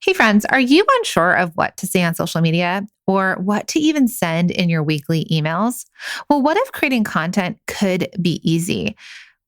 Hey friends, are you unsure of what to say on social media or what to even send in your weekly emails? Well, what if creating content could be easy?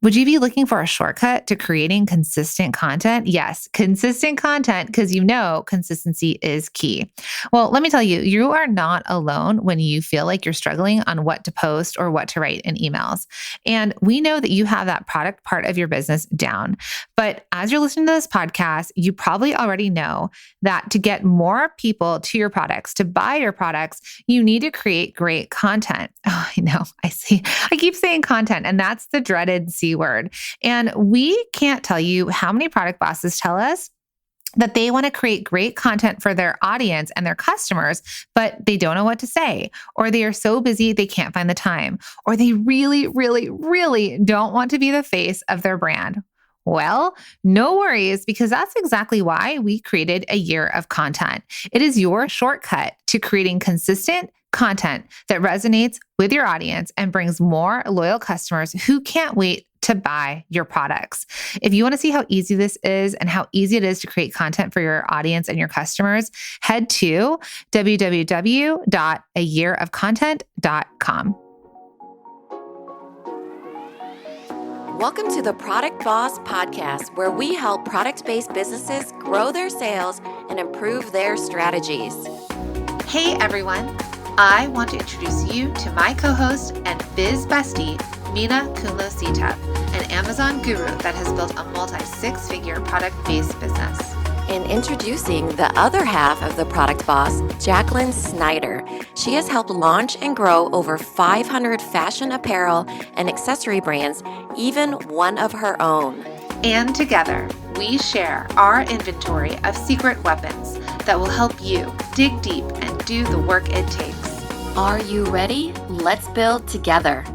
Would you be looking for a shortcut to creating consistent content? Yes, consistent content, because you know consistency is key. Well, let me tell you, you are not alone when you feel like you're struggling on what to post or what to write in emails. And we know that you have that product part of your business down. But as you're listening to this podcast, you probably already know that to get more people to your products, to buy your products, you need to create great content. Oh, I know. I keep saying content, and that's the dreaded C word. And we can't tell you how many product bosses tell us that they want to create great content for their audience and their customers, but they don't know what to say, or they are so busy they can't find the time, or they really, really, really don't want to be the face of their brand. Well, no worries, because that's exactly why we created a year of content. It is your shortcut to creating consistent content that resonates with your audience and brings more loyal customers who can't wait to buy your products. If you want to see how easy this is and how easy it is to create content for your audience and your customers, head to www.ayearofcontent.com. Welcome to the Product Boss Podcast, where we help product-based businesses grow their sales and improve their strategies. Hey everyone, I want to introduce you to my co-host and biz bestie, Mina Kunlo-Sitep, an Amazon guru that has built a multi-six-figure product-based business. And introducing the other half of the Product Boss, Jacqueline Snyder. She has helped launch and grow over 500 fashion apparel and accessory brands, even one of her own. And together, we share our inventory of secret weapons that will help you dig deep and do the work it takes. Are you ready? Let's build together.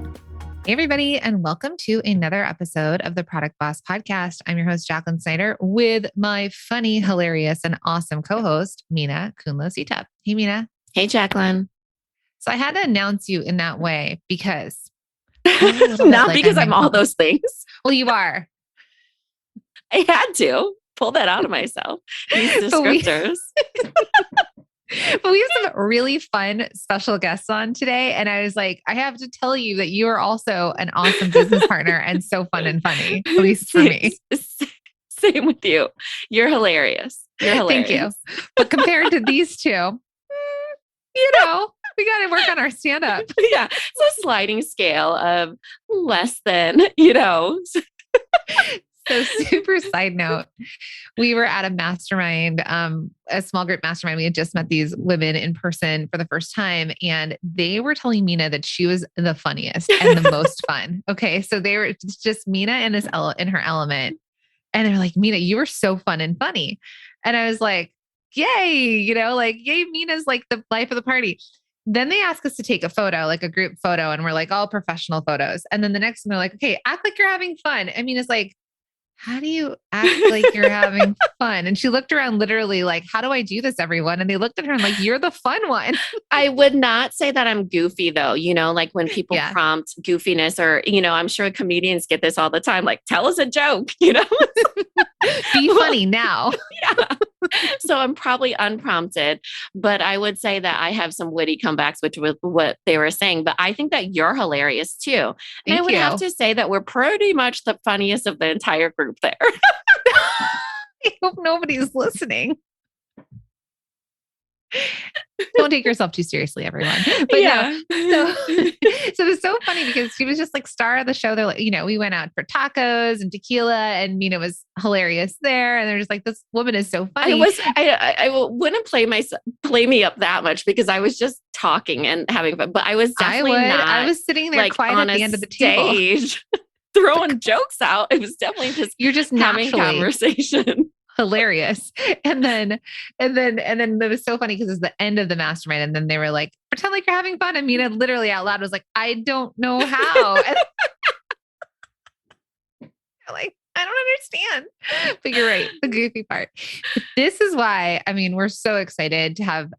Hey, everybody, and welcome to another episode of the Product Boss Podcast. I'm your host, Jacqueline Snyder, with my funny, hilarious, and awesome co-host, Mina Kunlo-Sitep. Hey, Mina. Hey, Jacqueline. So I had to announce you in that way because... Not because I'm all those things. Well, you are. I had to pull that out of myself. These descriptors. But we have some really fun special guests on today. And I was like, I have to tell you that you are also an awesome business partner and so fun and funny, at least for me. Same with you. You're hilarious. Thank you. But compared to these two, we got to work on our stand-up. Yeah. It's a sliding scale of less than, So super side note, we were at a mastermind, a small group mastermind. We had just met these women in person for the first time, and they were telling Mina that she was the funniest and the most fun. Okay. So they were just Mina in her element. And they're like, Mina, you were so fun and funny. And I was like, yay, yay, Mina's like the life of the party. Then they ask us to take a photo, like a group photo, and we're like all professional photos. And then the next one, they're like, okay, act like you're having fun. I mean, it's like, how do you act like you're having fun? And she looked around literally like, how do I do this, everyone? And they looked at her and like, you're the fun one. I would not say that I'm goofy though. Like when people prompt goofiness or, I'm sure comedians get this all the time. Like, tell us a joke, Be funny now. Yeah. So I'm probably unprompted, but I would say that I have some witty comebacks, which was what they were saying. But I think that you're hilarious too. And I would have to say that we're pretty much the funniest of the entire group there. I hope nobody's listening. Don't take yourself too seriously, everyone. But yeah. No, so it was so funny because she was just like star of the show. They're like, we went out for tacos and tequila, and Mina was hilarious there. And they're just like, this woman is so funny. I wouldn't play me up that much because I was just talking and having fun. But I was definitely not. I was sitting there quiet at the end of the stage, throwing jokes out. It was definitely you're just having conversation. Hilarious. And then it was so funny because it's the end of the mastermind. And then they were like, pretend like you're having fun. And Mina literally out loud was like, I don't know how. And like, I don't understand. But you're right. The goofy part. But this is why, we're so excited to have,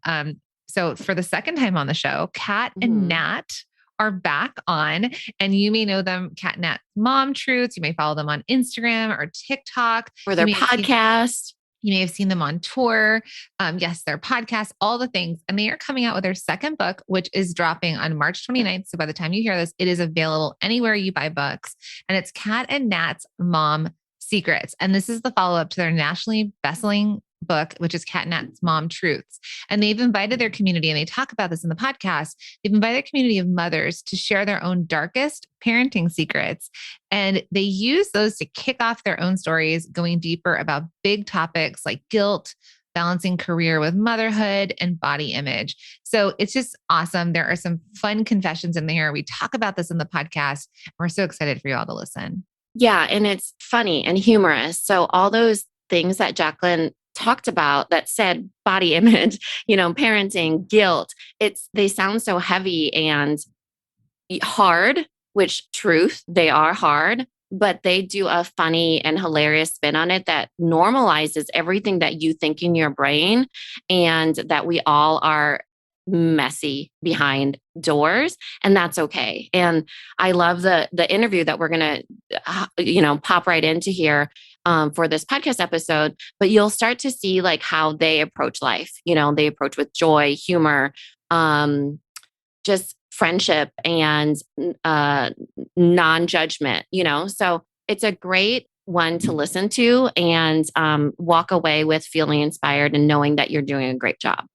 so for the second time on the show, Kat and Nat are back on, and you may know them, Kat and Nat Mom Truths. You may follow them on Instagram or TikTok. Or their podcast. You may have seen them on tour. Yes, their podcast, all the things. And they are coming out with their second book, which is dropping on March 29th. So by the time you hear this, it is available anywhere you buy books. And it's Kat and Nat's Mom Secrets. And this is the follow-up to their nationally bestselling book, which is Kat and Nat's Mom Truths. And they've invited their community, and they talk about this in the podcast. They've invited their community of mothers to share their own darkest parenting secrets. And they use those to kick off their own stories, going deeper about big topics like guilt, balancing career with motherhood, and body image. So it's just awesome. There are some fun confessions in there. We talk about this in the podcast. And we're so excited for you all to listen. Yeah. And it's funny and humorous. So all those things that Jacqueline talked about that said body image, parenting, guilt, they sound so heavy and hard, which truth, they are hard, but they do a funny and hilarious spin on it that normalizes everything that you think in your brain, and that we all are messy behind doors, and that's okay. And I love the interview that we're going to, pop right into here for this podcast episode, but you'll start to see like how they approach life. They approach with joy, humor, just friendship and non-judgment, so it's a great one to listen to and walk away with feeling inspired and knowing that you're doing a great job.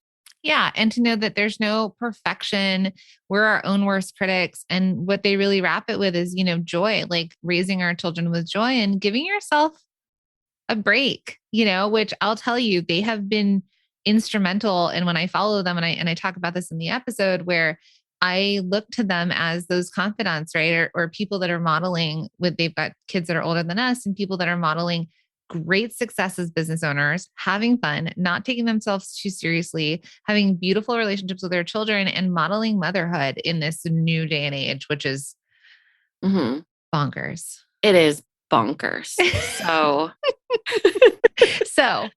Yeah. And to know that there's no perfection. We're our own worst critics. And what they really wrap it with is, joy, like raising our children with joy and giving yourself a break, which I'll tell you, they have been instrumental. And when I follow them, and I talk about this in the episode, where I look to them as those confidants, right? Or people that are modeling they've got kids that are older than us, and people that are modeling great success as business owners, having fun, not taking themselves too seriously, having beautiful relationships with their children, and modeling motherhood in this new day and age, which is bonkers. It is bonkers. So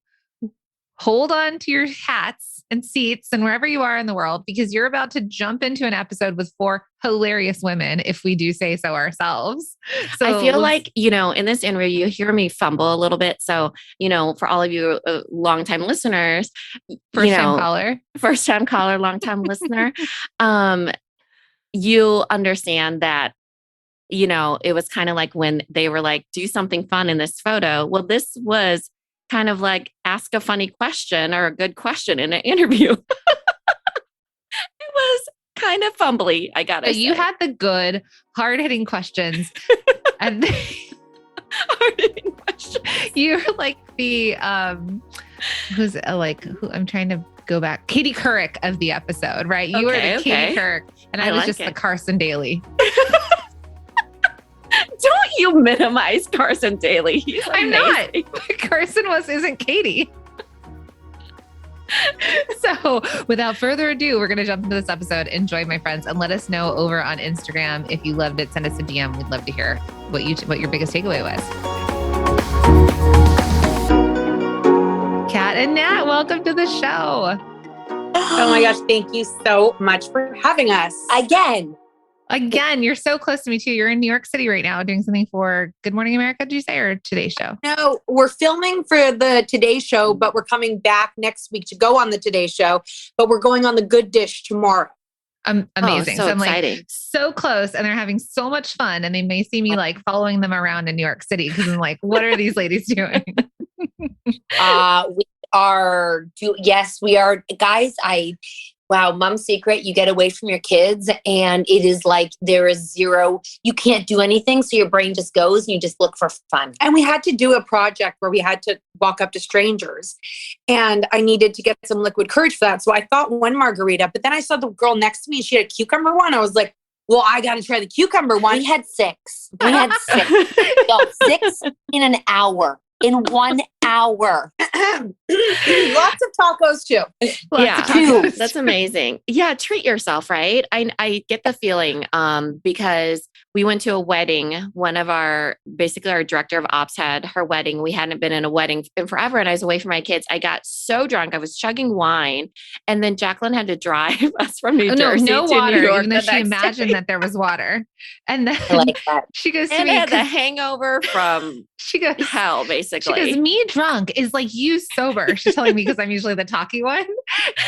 hold on to your hats and seats and wherever you are in the world, because you're about to jump into an episode with 4 hilarious women, if we do say so ourselves. So I feel like, in this interview, you hear me fumble a little bit. So, for all of you longtime listeners, first time caller, longtime listener, you understand that, it was kind of like when they were like, do something fun in this photo. Well, this was kind of like ask a funny question or a good question in an interview. It was kind of fumbly, I gotta say. You had the good, hard-hitting questions. And hard-hitting questions. You're like the, I'm trying to go back, Katie Couric of the episode, right? You were the Katie Couric, and I was just the Carson Daly. Don't you minimize Carson Daly. I'm not. Carson isn't Katie. So without further ado, we're going to jump into this episode. Enjoy, my friends, and let us know over on Instagram. If you loved it, send us a DM. We'd love to hear what your biggest takeaway was. Kat and Nat, welcome to the show. Oh my gosh. Thank you so much for having us. Again, you're so close to me too. You're in New York City right now doing something for Good Morning America, did you say, or Today Show? No, we're filming for the Today Show, but we're coming back next week to go on the Today Show, but we're going on the Good Dish tomorrow. Amazing. So I'm exciting. like so close, and they're having so much fun, and they may see me like following them around in New York City because I'm like, what are these ladies doing? We are. Guys, wow, Mom Secret, you get away from your kids and it is like there is zero, you can't do anything. So your brain just goes and you just look for fun. And we had to do a project where we had to walk up to strangers, and I needed to get some liquid courage for that. So I thought one margarita, but then I saw the girl next to me and she had a cucumber one. I was like, well, I got to try the cucumber one. We had 6. Yo, 6 in an hour. In 1 hour. Lots of tacos too. That's amazing. Yeah, treat yourself, right? I get the feeling because we went to a wedding. One of our director of ops had her wedding. We hadn't been in a wedding in forever, and I was away from my kids. I got so drunk. I was chugging wine, and then Jacqueline had to drive us from New Jersey no to water, New York, even though she imagined that there was water. And then I like that. She goes to and me, I had the hangover from she goes hell, basically. She goes, me drunk is like you you sober? She's telling me because I'm usually the talky one.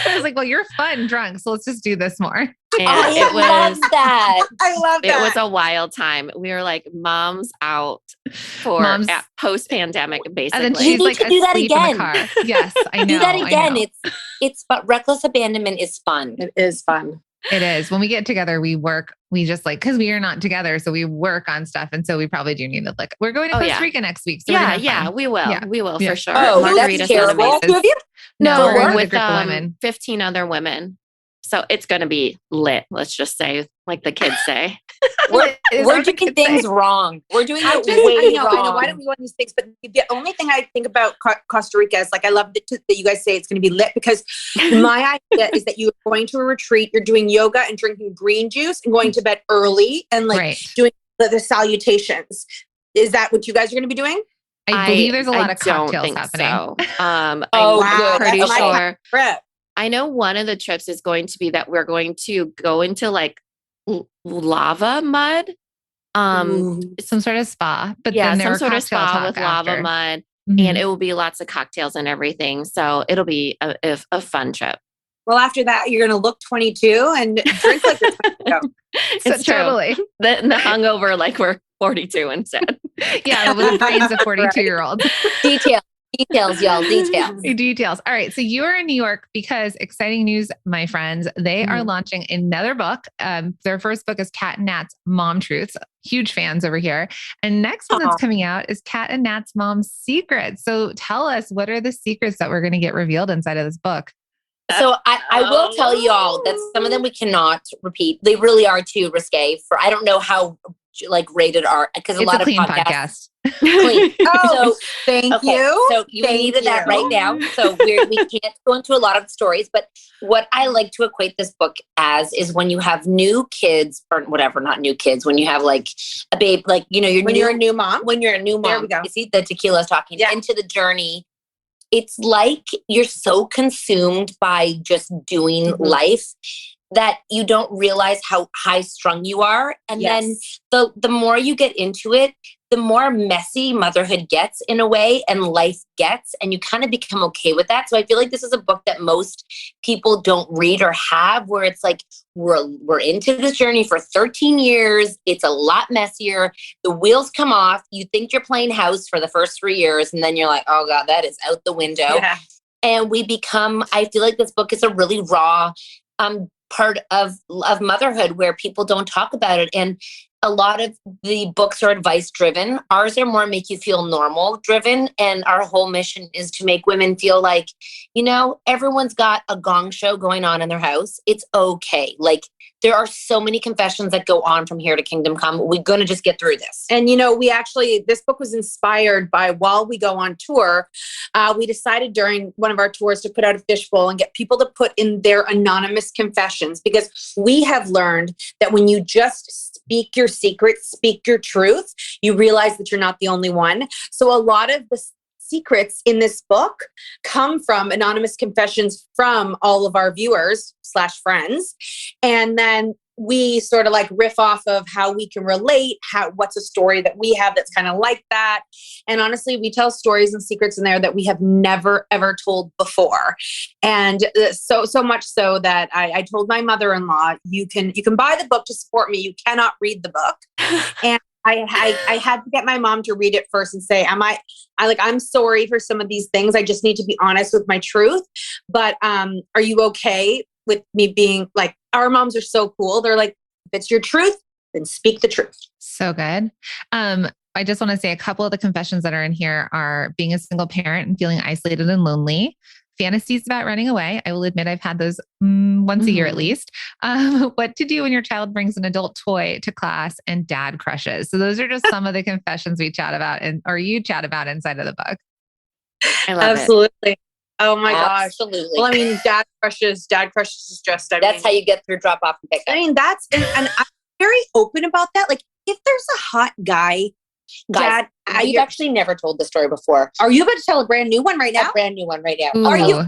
I was like, well, you're fun drunk. So let's just do this more. And I love that. I love that. It was a wild time. We were like moms out for post-pandemic, basically. And then she's like to do that asleep again. in the car. Yes, I know. Do that again. It's But reckless abandonment is fun. It is fun. It is. When we get together, we work. We just like, because we are not together, so we work on stuff, and so we probably do need to like. We're going to Costa Rica next week, so we will for sure. Oh, Margarita's that's terrible. Two of you? No, we're with a group of women. 15 other women. So it's going to be lit. Let's just say, like the kids say. We're doing things wrong. We're doing it way wrong. I know. Why don't we go on these things? But the only thing I think about Costa Rica is like, I love that you guys say it's going to be lit, because my idea is that you're going to a retreat, you're doing yoga and drinking green juice and going to bed early and like doing the salutations. Is that what you guys are going to be doing? I believe there's a lot of cocktails happening. So. Wow. I'm pretty sure. Trip. I know one of the trips is going to be that we're going to go into like lava mud. Some sort of spa, but then there some sort of spa with after. lava mud, and it will be lots of cocktails and everything. So it'll be a fun trip. Well, after that, you're going to look 22 and drink like you're 22. It's totally the hungover like we're 42 instead. Yeah, with the brains of 42-year-olds. Details, y'all. Details. All right. So you are in New York because exciting news, my friends. They are launching another book. Their first book is Cat and Nat's Mom Truths. Huge fans over here. And next one that's coming out is Cat and Nat's Mom Secrets. So tell us, what are the secrets that we're going to get revealed inside of this book? So I will tell y'all that some of them we cannot repeat. They really are too risque for, I don't know how like rated R, because a lot of podcasts. Clean. So thank you. So you needed that right now. So we can't go into a lot of stories, but what I like to equate this book as is when you have new kids or whatever, not new kids, when you have like a babe, like, you know, you're a new mom. When you're a new mom, there we go. You see the tequila's talking into the journey. It's like you're so consumed by just doing life that you don't realize how high strung you are. And then the more you get into it, the more messy motherhood gets in a way and life gets, and you kind of become okay with that. So I feel like this is a book that most people don't read or have, where it's like, we're into this journey for 13 years. It's a lot messier. The wheels come off. You think you're playing house for the first 3 years. And then you're like, oh God, that is out the window. Yeah. And I feel like this book is a really raw, part of motherhood where people don't talk about it. And a lot of the books are advice driven. Ours are more make you feel normal driven. And our whole mission is to make women feel like, you know, everyone's got a gong show going on in their house. It's okay. Like, there are so many confessions that go on from here to kingdom come. We're going to just get through this. And, you know, this book was inspired by, while we go on tour, we decided during one of our tours to put out a fishbowl and get people to put in their anonymous confessions, because we have learned that when you just speak your secrets, speak your truth, you realize that you're not the only one. So a lot of the secrets in this book come from anonymous confessions from all of our viewers / friends. And then we sort of like riff off of how we can relate, what's a story that we have that's kind of like that. And honestly, we tell stories and secrets in there that we have never, ever told before. And so much so that I told my mother-in-law, you can buy the book to support me. You cannot read the book. And I had to get my mom to read it first and say, I'm sorry for some of these things. I just need to be honest with my truth. But are you okay with me being like, our moms are so cool. They're like, if it's your truth, then speak the truth. So good. I just want to say a couple of the confessions that are in here are being a single parent and feeling isolated and lonely, fantasies about running away. I will admit I've had those once a year at least. What to do when your child brings an adult toy to class, and dad crushes. So those are just some of the confessions we chat about or you chat about inside of the book. I love Absolutely. It. Oh my gosh. Absolutely. Well, I mean, dad crushes is just, that's how you get through drop off and pick up. I mean, and I'm very open about that. Like, if there's a hot guy, guys, I've actually never told this story before. Are you about to tell a brand new one right now? A brand new one right now. Ooh. Are you?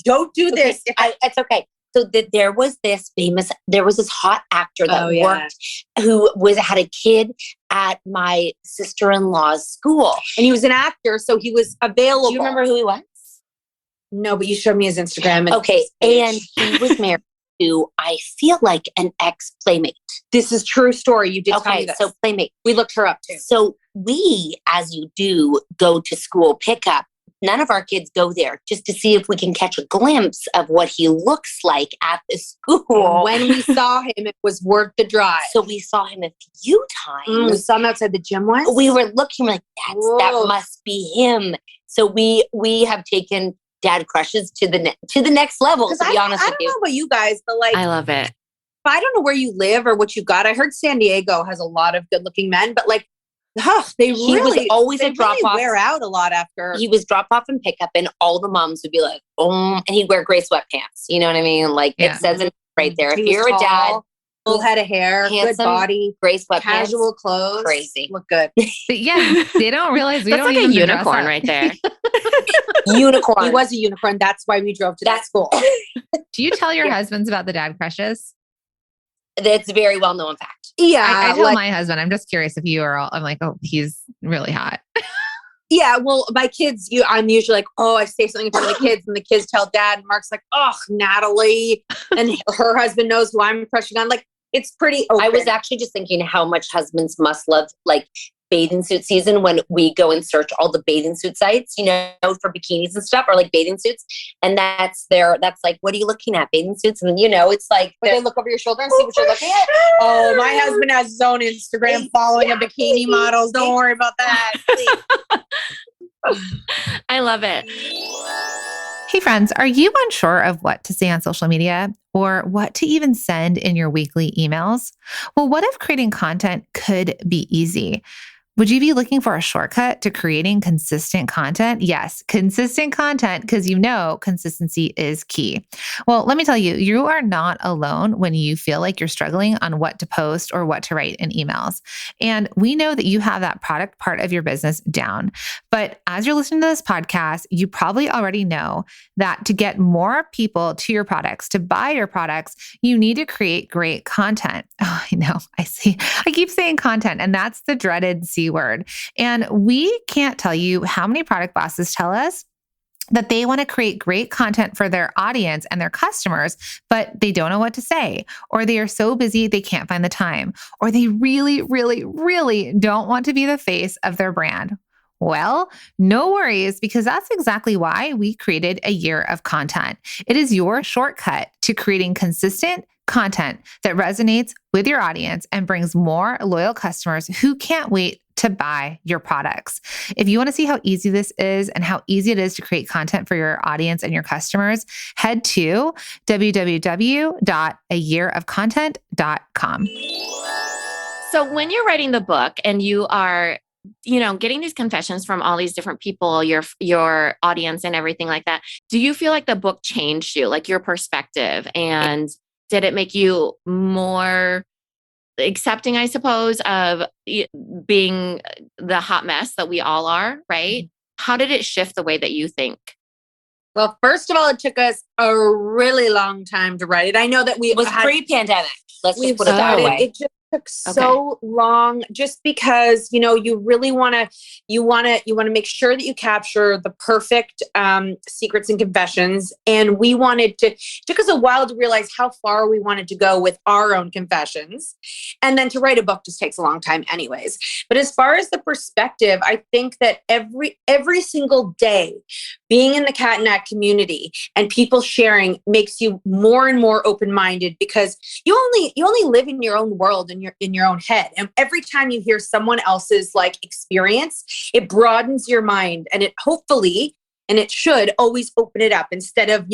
Don't do this. It's okay. So there was this hot actor that worked, who had a kid at my sister-in-law's school. And he was an actor, so he was available. Do you remember who he was? No, but you showed me his Instagram. Okay. And he was married to, I feel like, an ex-playmate. This is true story. You did tell me Okay, this. so playmate. We looked her up too. So we, as you do, go to school pickup. None of our kids go there just to see if we can catch a glimpse of what he looks like at the school. And when we saw him, it was worth the drive. So we saw him a few times. We saw him outside the gym once. We were looking like, that must be him. So we have taken dad crushes to the next level, to be honest with you. I don't know about you guys, but like, I love it. I don't know where you live or what you got. I heard San Diego has a lot of good looking men, but like, he was always a drop off. Wear out a lot after. He was drop off and pick up, and all the moms would be like, oh, and he'd wear gray sweatpants. You know what I mean? Like it says it right there. He if you're tall, a dad, full head of hair, handsome, good body, gray sweatpants, casual clothes, crazy, look good. But yeah, they don't realize we That's don't like even a unicorn right there. unicorn. He was a unicorn. That's why we drove to that school. Do you tell your husbands about the dad crushes? That's a very well known fact. Yeah, I tell my husband. I'm just curious if you are all. I'm like, oh, he's really hot. Yeah, well, my kids, I'm usually like, oh, I say something in front of the kids, and the kids tell dad, and Mark's like, oh, Natalie, and her husband knows who I'm crushing on. Like, it's pretty open. I was actually just thinking how much husbands must love like bathing suit season when we go and search all the bathing suit sites, you know, for bikinis and stuff, or like bathing suits. And that's like, what are you looking at? Bathing suits? And you know, it's like they look over your shoulder and see what you're looking at. Oh, my husband has his own Instagram following of bikini models. Don't worry about that. I love it. Hey friends, are you unsure of what to say on social media or what to even send in your weekly emails? Well, what if creating content could be easy? Would you be looking for a shortcut to creating consistent content? Yes, consistent content, because you know consistency is key. Well, let me tell you, you are not alone when you feel like you're struggling on what to post or what to write in emails. And we know that you have that product part of your business down. But as you're listening to this podcast, you probably already know that to get more people to your products, to buy your products, you need to create great content. Oh, I know. I keep saying content, and that's the dreaded C word. And we can't tell you how many product bosses tell us that they want to create great content for their audience and their customers, but they don't know what to say, or they are so busy they can't find the time, or they really, really, really don't want to be the face of their brand. Well, no worries, because that's exactly why we created a year of content. It is your shortcut to creating consistent content that resonates with your audience and brings more loyal customers who can't wait to buy your products. If you want to see how easy this is and how easy it is to create content for your audience and your customers, head to www.ayearofcontent.com. So when you're writing the book and you are, getting these confessions from all these different people, your audience and everything like that, do you feel like the book changed you, like your perspective? And did it make you more accepting, I suppose, of being the hot mess that we all are, right? How did it shift the way that you think? Well, first of all, it took us a really long time to write it. I know that it was pre-pandemic. Let's just put it that way. It just took so long, just because you really want to make sure that you capture the perfect secrets and confessions. And it took us a while to realize how far we wanted to go with our own confessions. And then to write a book just takes a long time anyways. But as far as the perspective, I think that every single day being in the Cat and Nat community and people sharing makes you more and more open-minded, because you only live in your own world and in your own head. And every time you hear someone else's experience, it broadens your mind, and it hopefully, and it should always open it up instead of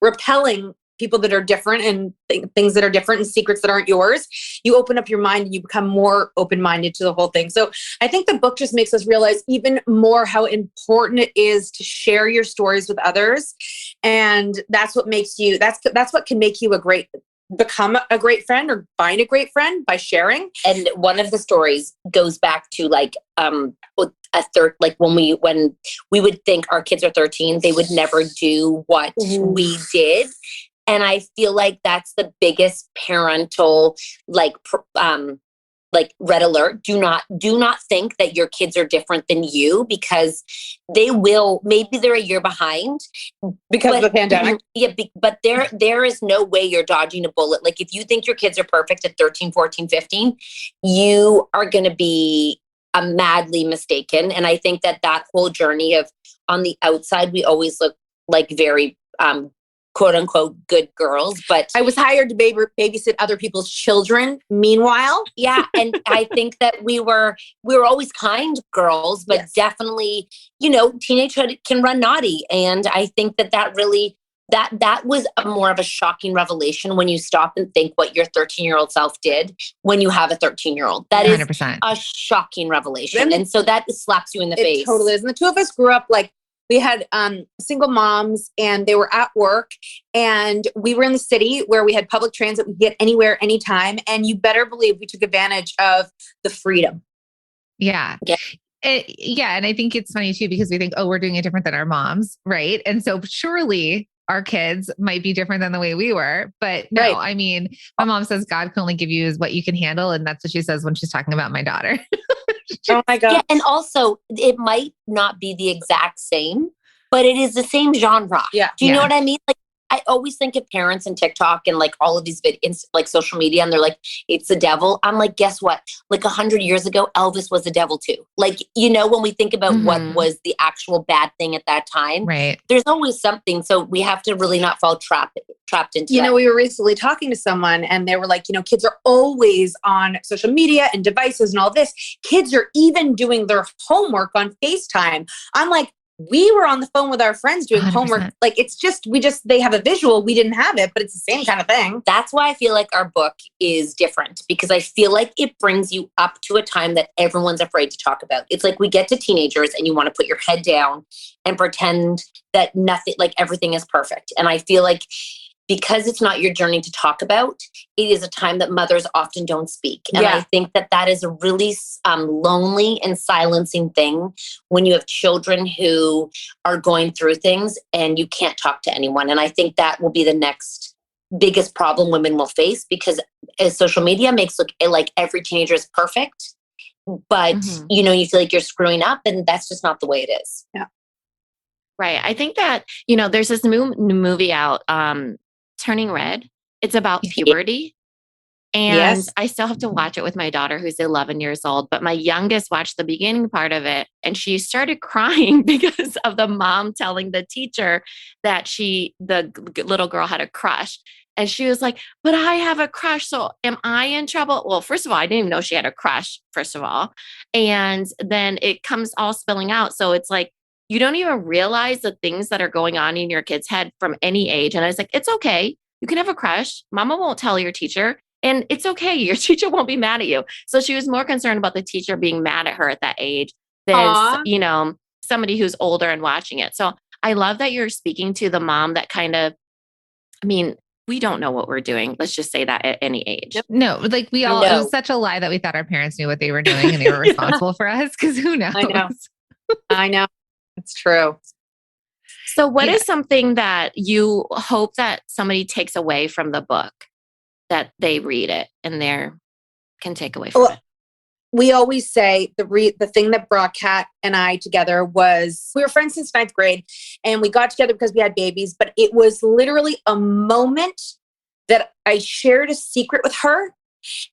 repelling people that are different and things that are different and secrets that aren't yours. You open up your mind and you become more open-minded to the whole thing. So I think the book just makes us realize even more how important it is to share your stories with others. And that's what makes you, that's what can make you become a great friend or find a great friend, by sharing. And one of the stories goes back to when we would think our kids are 13, they would never do what we did. And I feel like that's the biggest parental like red alert, do not think that your kids are different than you, because they will, maybe they're a year behind because of the pandemic. Yeah. But there is no way you're dodging a bullet. Like if you think your kids are perfect at 13, 14, 15, you are going to be madly mistaken. And I think that whole journey of, on the outside, we always look like very, quote unquote, good girls, but I was hired to babysit other people's children. Meanwhile, yeah. And I think that we were always kind girls, but yes, definitely, teenagehood can run naughty. And I think that really, that was more of a shocking revelation when you stop and think what your 13-year-old self did when you have a 13-year-old. That 100%. Is a shocking revelation. And so that slaps you in the face. It totally is. And the two of us grew up like, we had single moms, and they were at work, and we were in the city where we had public transit. We could get anywhere, anytime. And you better believe we took advantage of the freedom. Yeah. Yeah. And I think it's funny too, because we think, oh, we're doing it different than our moms. Right. And so surely our kids might be different than the way we were, but no, right. I mean, my mom says God can only give you is what you can handle. And that's what she says when she's talking about my daughter. Oh my God. Yeah, and also it might not be the exact same, but it is the same genre. Yeah. Do you know what I mean? Like, I always think of parents and TikTok and like all of these like social media, and they're like, it's the devil. I'm like, guess what? Like 100 years ago, Elvis was the devil too. Like, when we think about what was the actual bad thing at that time, right? There's always something. So we have to really not fall trapped into that. We were recently talking to someone, and they were like, kids are always on social media and devices and all this. Kids are even doing their homework on FaceTime. I'm like, we were on the phone with our friends doing 100%. Homework. Like, it's just, they have a visual. We didn't have it, but it's the same kind of thing. That's why I feel like our book is different, because I feel like it brings you up to a time that everyone's afraid to talk about. It's like we get to teenagers and you want to put your head down and pretend that nothing, like everything is perfect. And I feel like because it's not your journey to talk about, it is a time that mothers often don't speak. And I think that is a really lonely and silencing thing when you have children who are going through things and you can't talk to anyone. And I think that will be the next biggest problem women will face, because social media makes look like every teenager is perfect, but you feel like you're screwing up, and that's just not the way it is. Yeah. Right. I think that, there's this new movie out, Turning Red. It's about puberty. And I still have to watch it with my daughter, who's 11 years old. But my youngest watched the beginning part of it, and she started crying because of the mom telling the teacher that the little girl had a crush. And she was like, but I have a crush. So am I in trouble? Well, first of all, I didn't even know she had a crush, first of all. And then it comes all spilling out. So it's like, you don't even realize the things that are going on in your kid's head from any age. And I was like, it's okay. You can have a crush. Mama won't tell your teacher. And it's okay. Your teacher won't be mad at you. So she was more concerned about the teacher being mad at her at that age than, somebody who's older and watching it. So I love that you're speaking to the mom that kind of, we don't know what we're doing. Let's just say that at any age. No, like it was such a lie that we thought our parents knew what they were doing and they were responsible for us, because who knows? I know. It's true. So what is something that you hope that somebody takes away from the book, that they read it and can take away from it? We always say the thing that brought Kat and I together was, we were friends since 9th grade, and we got together because we had babies, but it was literally a moment that I shared a secret with her,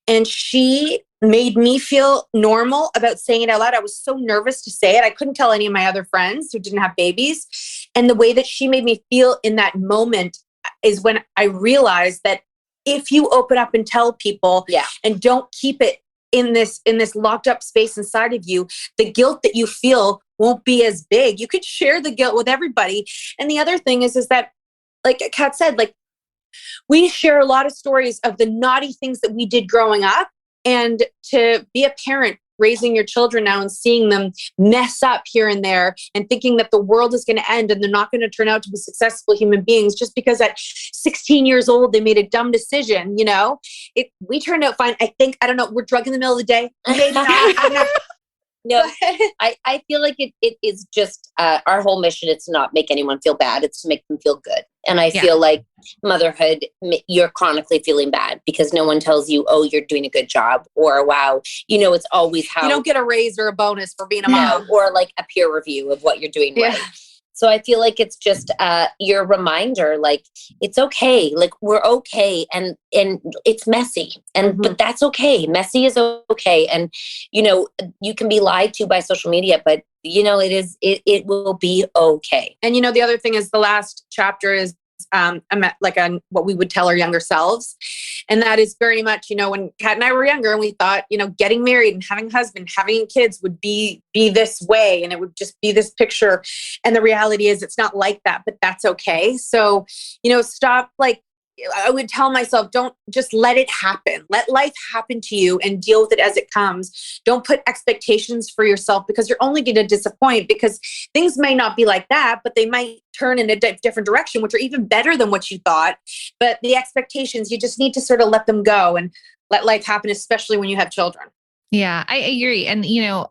and she made me feel normal about saying it out loud. I was so nervous to say it. I couldn't tell any of my other friends who didn't have babies. And the way that she made me feel in that moment is when I realized that if you open up and tell people and don't keep it in this locked up space inside of you, the guilt that you feel won't be as big. You could share the guilt with everybody. And the other thing is that, like Kat said, like, we share a lot of stories of the naughty things that we did growing up. And to be a parent raising your children now and seeing them mess up here and there and thinking that the world is going to end and they're not going to turn out to be successful human beings just because at 16 years old they made a dumb decision, we turned out fine. I don't know, we're drunk in the middle of the day. Maybe not. I'm not. No, I feel like it is just our whole mission. It's to not make anyone feel bad. It's to make them feel good. And I feel like motherhood, you're chronically feeling bad because no one tells you, oh, you're doing a good job, or wow, it's always how you don't get a raise or a bonus for being a mom, or like a peer review of what you're doing right. So I feel like it's just your reminder, like it's okay, like we're okay, and it's messy, and but that's okay. Messy is okay, and you can be lied to by social media, but it will be okay. And the other thing is the last chapter is what we would tell our younger selves. And that is very much, when Kat and I were younger and we thought, getting married and having a husband, having kids would be this way. And it would just be this picture. And the reality is it's not like that, but that's okay. So, stop, I would tell myself, don't just let it happen. Let life happen to you and deal with it as it comes. Don't put expectations for yourself because you're only going to disappoint, because things may not be like that, but they might turn in a different direction, which are even better than what you thought. But the expectations, you just need to sort of let them go and let life happen, especially when you have children. Yeah, I agree. And,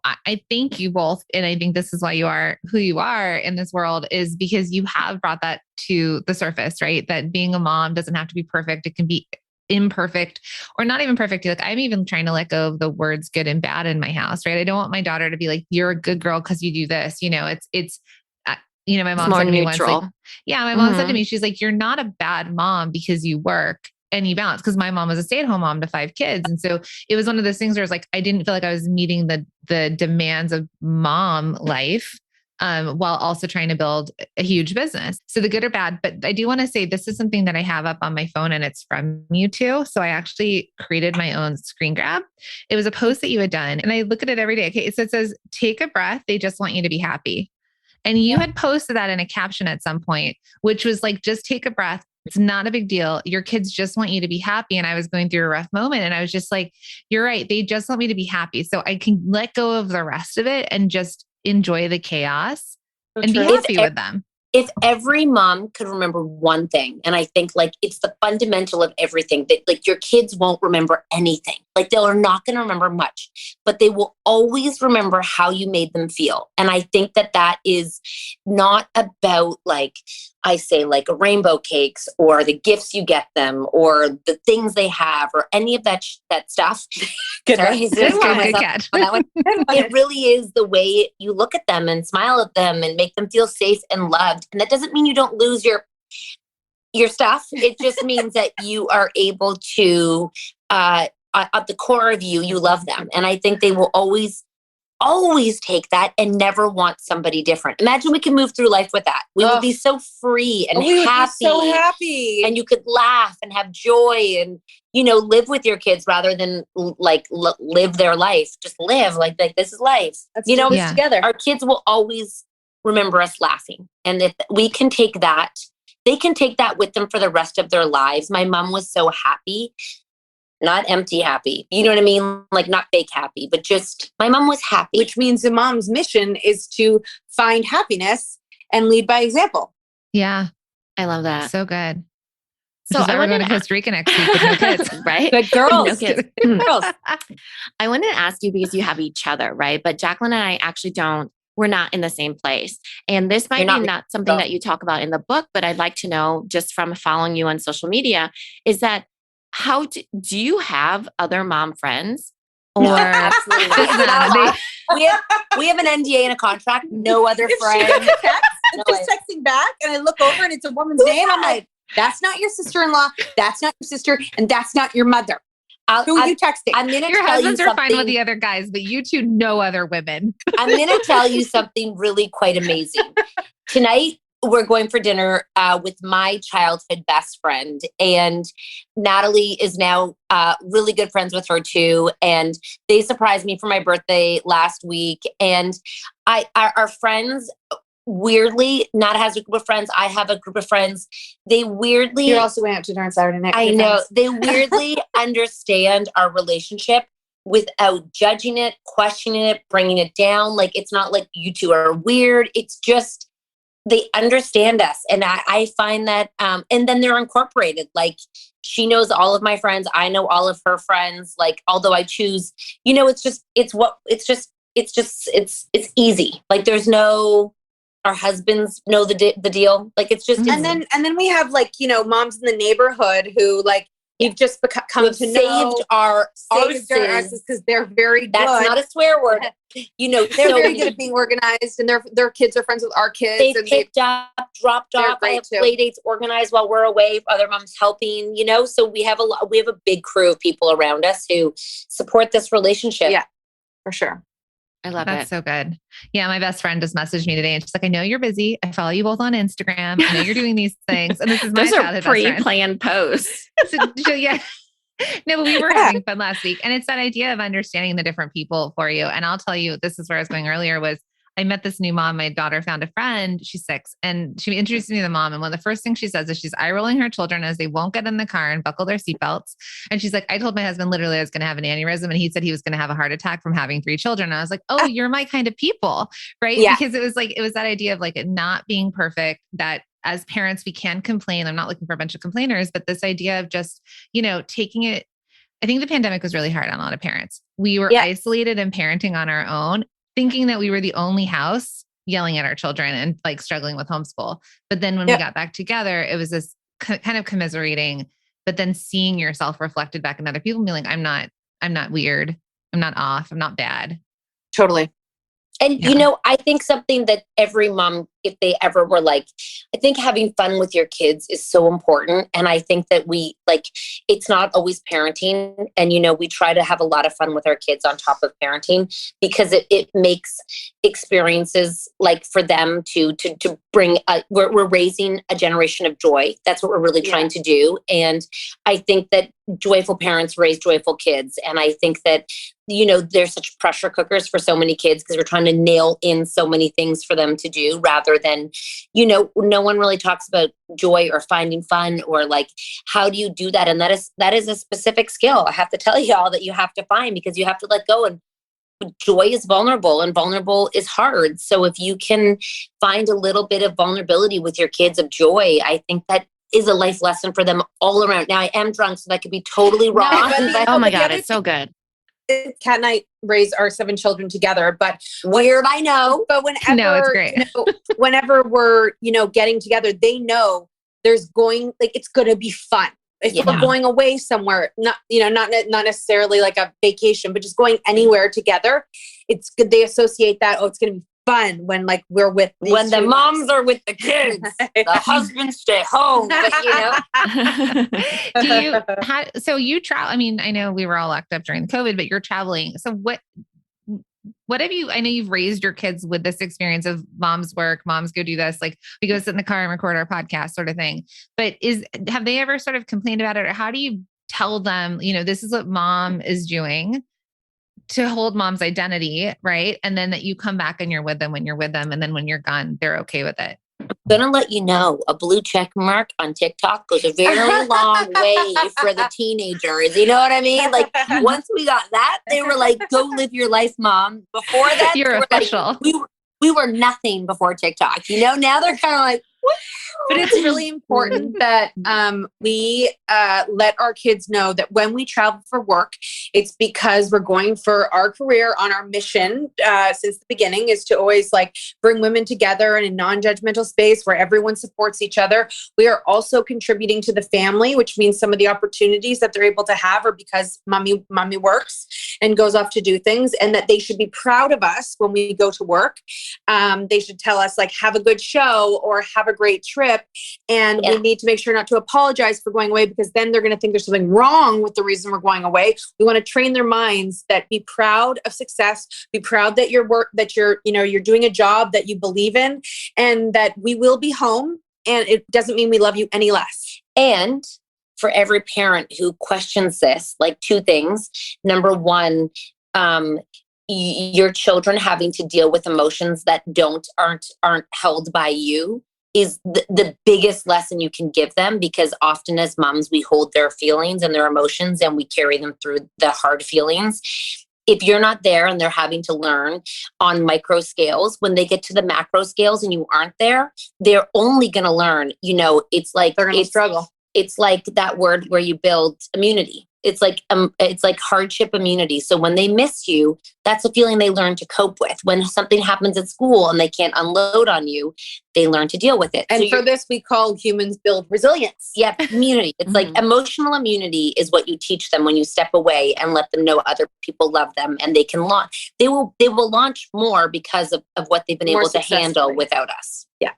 I thank you both. And I think this is why you are who you are in this world, is because you have brought that to the surface, right? That being a mom doesn't have to be perfect. It can be imperfect or not even perfect. Like, I'm even trying to let go of the words good and bad in my house, right? I don't want my daughter to be like, you're a good girl because you do this. My mom said to me once, my mom said to me, she's like, you're not a bad mom because you work and you balance. Cause my mom was a stay-at-home mom to 5 kids. And so it was one of those things where it's like, I didn't feel like I was meeting the demands of mom life, while also trying to build a huge business. So the good or bad, but I do want to say this is something that I have up on my phone and it's from you two. So I actually created my own screen grab. It was a post that you had done and I look at it every day. Okay. So it says, take a breath. They just want you to be happy. And you had posted that in a caption at some point, which was like, just take a breath. It's not a big deal. Your kids just want you to be happy. And I was going through a rough moment and I was just like, you're right. They just want me to be happy. So I can let go of the rest of it and just enjoy the chaos and be happy with them. If every mom could remember one thing, and I think it's the fundamental of everything, that your kids won't remember anything. They're not going to remember much, but they will always remember how you made them feel. And I think that is not about I say rainbow cakes or the gifts you get them or the things they have or any of that stuff. Good catch. It really is the way you look at them and smile at them and make them feel safe and loved. And that doesn't mean you don't lose your stuff. It just means that you are able to, at the core of you, you love them. And I think they will always take that and never want somebody different. Imagine we can move through life with that. We would be so free and happy. Would be so happy. And you could laugh and have joy and, live with your kids rather than live their life. Just live like this is life. Let's do this together. Our kids will always remember us laughing. And if we can take that, they can take that with them for the rest of their lives. My mom was so happy. Not empty happy. You know what I mean? Not fake happy, but just my mom was happy. Which means the mom's mission is to find happiness and lead by example. Yeah. I love that. So good. So I want to go to Costa Rica next week with no kids, right? Good girls. No kids. Girls. I wanted to ask you because you have each other, right? But Jacqueline and I actually don't. We're not in the same place. And this might be not something that you talk about in the book, but I'd like to know just from following you on social media, is that how do you have other mom friends? Or no, absolutely not. We have an NDA and a contract. No other friends. I'm just texting back and I look over and it's a woman's name. I'm like, that's not your sister-in-law. That's not your sister. And that's not your mother. Who are you texting? Your husbands are fine with the other guys, but you two know other women. I'm going to tell you something really quite amazing. Tonight, we're going for dinner with my childhood best friend. And Natalie is now really good friends with her too. And they surprised me for my birthday last week. And our friends, weirdly, Nat has a group of friends. I have a group of friends. They weirdly... You're also going out to dinner on Saturday night. I know. They weirdly understand our relationship without judging it, questioning it, bringing it down. It's not like you two are weird. It's just... they understand us. And I find that, and then they're incorporated. She knows all of my friends. I know all of her friends. Although I choose, it's easy. There's no, our husbands know the deal. Like it's just, and then we have like, moms in the neighborhood who like, we've just come to know our arses because they're very good. That's not a swear word. They're very good at being organized, and their kids are friends with our kids. They picked up, dropped off. I have play dates organized while we're away. Other moms helping. So we have a big crew of people around us who support this relationship. Yeah, for sure. I love That's so good. Yeah. My best friend just messaged me today and she's like, I know you're busy. I follow you both on Instagram. I know you're doing these things. And this is my Those are pre-planned posts. So yeah. No, but we were having fun last week. And it's that idea of understanding the different people for you. And I'll tell you, this is where I was going earlier was I met this new mom. My daughter found a friend. She's 6 and she introduced me to the mom. And one of the first things she says is she's eye rolling her children as they won't get in the car and buckle their seatbelts. And she's like, I told my husband literally I was going to have an aneurysm and he said he was going to have a heart attack from having 3 children. And I was like, oh, you're my kind of people. Right. Yeah. Because it was that idea of like it not being perfect, that as parents, we can complain. I'm not looking for a bunch of complainers, but this idea of just, taking it. I think the pandemic was really hard on a lot of parents. We were isolated and parenting on our own, thinking that we were the only house yelling at our children and like struggling with homeschool. But then when we got back together, it was this kind of commiserating, but then seeing yourself reflected back in other people and being like, I'm not weird. I'm not off. I'm not bad. Totally. And, I think something that every mom, if they ever were like, I think having fun with your kids is so important. And I think that it's not always parenting. And, we try to have a lot of fun with our kids on top of parenting because it makes experiences like for them to bring, we're raising a generation of joy. That's what we're really trying to do. And I think that joyful parents raise joyful kids. And I think that, there's such pressure cookers for so many kids because we're trying to nail in so many things for them to do rather than, no one really talks about joy or finding fun or like, how do you do that? And that is a specific skill. I have to tell you all that you have to find because you have to let go, and joy is vulnerable and vulnerable is hard. So if you can find a little bit of vulnerability with your kids of joy, I think that is a life lesson for them all around. Now I am drunk, so that could be totally wrong. Oh my God, it's so good. Kat and I raised our 7 children together, but weird, I know. But whenever, no, it's great. Whenever we're, getting together, they know it's going to be fun. If we're going away somewhere, not necessarily like a vacation, but just going anywhere together, it's good. They associate that, it's going to be fun when like we're with when the moms are with the kids, the husbands stay home. But, so you travel. I mean, I know we were all locked up during COVID, but you're traveling. So what have you? I know you've raised your kids with this experience of moms work, moms go do this. Like we go sit in the car and record our podcast, sort of thing. But have they ever sort of complained about it, or how do you tell them? This is what mom is doing to hold mom's identity, right? And then that you come back and you're with them when you're with them. And then when you're gone, they're okay with it. I'm going to let you know, a blue check mark on TikTok goes a very long way for the teenagers. You know what I mean? Like once we got that, they were like, go live your life, mom. Before that, you're official. Like, we were nothing before TikTok. Now they're kind of like, but it's really important that we let our kids know that when we travel for work, it's because we're going for our career on our mission since the beginning is to always like bring women together in a non-judgmental space where everyone supports each other. We are also contributing to the family, which means some of the opportunities that they're able to have are because mommy works and goes off to do things, and that they should be proud of us when we go to work. They should tell us like, have a good show or have a great trip. And we need to make sure not to apologize for going away, because then they're going to think there's something wrong with the reason we're going away. We want to train their minds that be proud of success, be proud that your work, that you're doing a job that you believe in, and that we will be home. And it doesn't mean we love you any less. And for every parent who questions this, like 2 things. Number 1, your children having to deal with emotions that aren't held by you is the biggest lesson you can give them, because often as moms, we hold their feelings and their emotions and we carry them through the hard feelings. If you're not there and they're having to learn on micro scales, when they get to the macro scales and you aren't there, they're only going to learn, it's like, they're going to struggle. It's like that word where you build immunity. It's like hardship immunity. So when they miss you, that's a feeling they learn to cope with. When something happens at school and they can't unload on you, they learn to deal with it. And for this, we call humans build resilience. Yep, immunity. It's like emotional immunity is what you teach them when you step away and let them know other people love them, and they can launch. They will launch more because of what they've been able to handle without us. Yeah.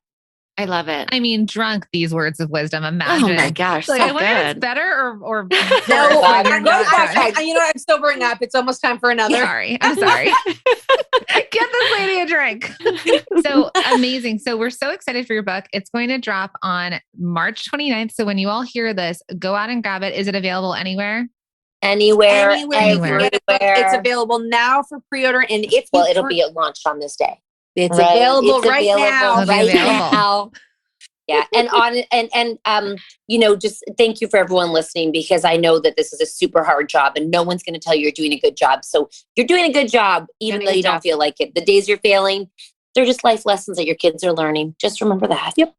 I love it. I mean, drunk these words of wisdom. Imagine. Oh my gosh. Like, So I wonder if it's good. better or No, you're not you know what? I'm sobering up. It's almost time for another. I'm sorry. Get this lady a drink. So amazing. So we're so excited for your book. It's going to drop on March 29th. So when you all hear this, go out and grab it. Is it available anywhere? Anywhere. Everywhere. It's available now for pre-order. And if it'll be launched on this day. It's available right now. Right now. Yeah. And just thank you for everyone listening, because I know that this is a super hard job and no one's going to tell you you're doing a good job. So you're doing a good job, even though you don't feel like it. The days you're failing, they're just life lessons that your kids are learning. Just remember that. Yep.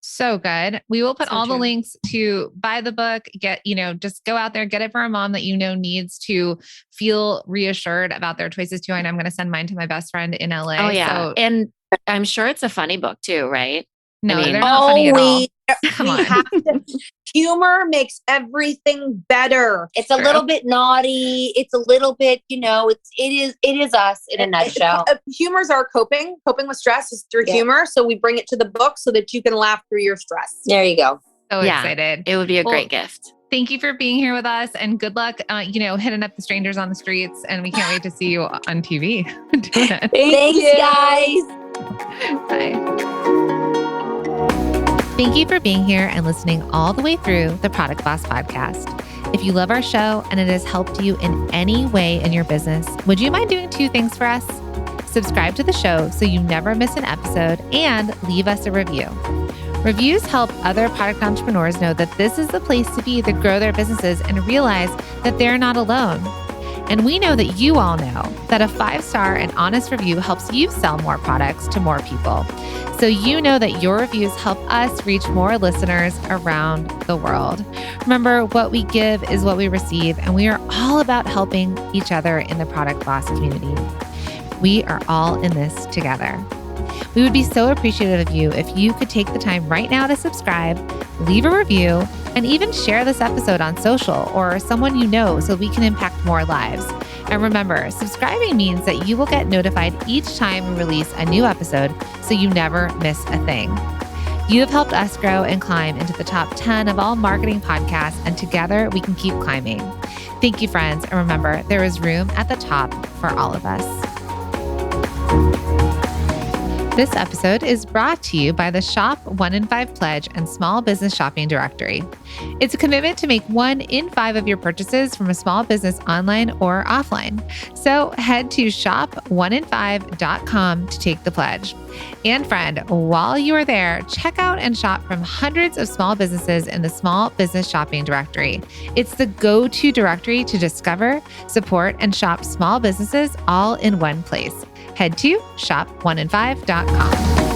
So good. We will put all the links to buy the book, just go out there, get it for a mom that needs to feel reassured about their choices too. And I'm going to send mine to my best friend in LA. Oh yeah. So, and I'm sure it's a funny book too, right? No, they're not funny at all. Come on. Humor makes everything better. It's a little bit naughty. It's a little bit, it is us in a nutshell. Humor's our coping with stress is through humor. So we bring it to the book so that you can laugh through your stress. There you go. So excited. It would be a great gift. Thank you for being here with us, and good luck, hitting up the strangers on the streets, and we can't wait to see you on TV doing it. Thanks, guys. Bye. Thank you for being here and listening all the way through the Product Boss podcast. If you love our show and it has helped you in any way in your business, would you mind doing 2 things for us? Subscribe to the show so you never miss an episode, and leave us a review. Reviews help other product entrepreneurs know that this is the place to be to grow their businesses and realize that they're not alone. And we know that you all know that a 5-star and honest review helps you sell more products to more people. So you know that your reviews help us reach more listeners around the world. Remember, what we give is what we receive, and we are all about helping each other in the Product Boss community. We are all in this together. We would be so appreciative of you if you could take the time right now to subscribe, leave a review, and even share this episode on social or someone you know so we can impact more lives. And remember, subscribing means that you will get notified each time we release a new episode so you never miss a thing. You have helped us grow and climb into the top 10 of all marketing podcasts, and together we can keep climbing. Thank you, friends. And remember, there is room at the top for all of us. This episode is brought to you by the Shop 1 in 5 Pledge and Small Business Shopping Directory. It's a commitment to make 1 in 5 of your purchases from a small business online or offline. So head to shop1in5.com to take the pledge. And friend, while you are there, check out and shop from hundreds of small businesses in the Small Business Shopping Directory. It's the go-to directory to discover, support, and shop small businesses all in one place. Head to shop1in5.com.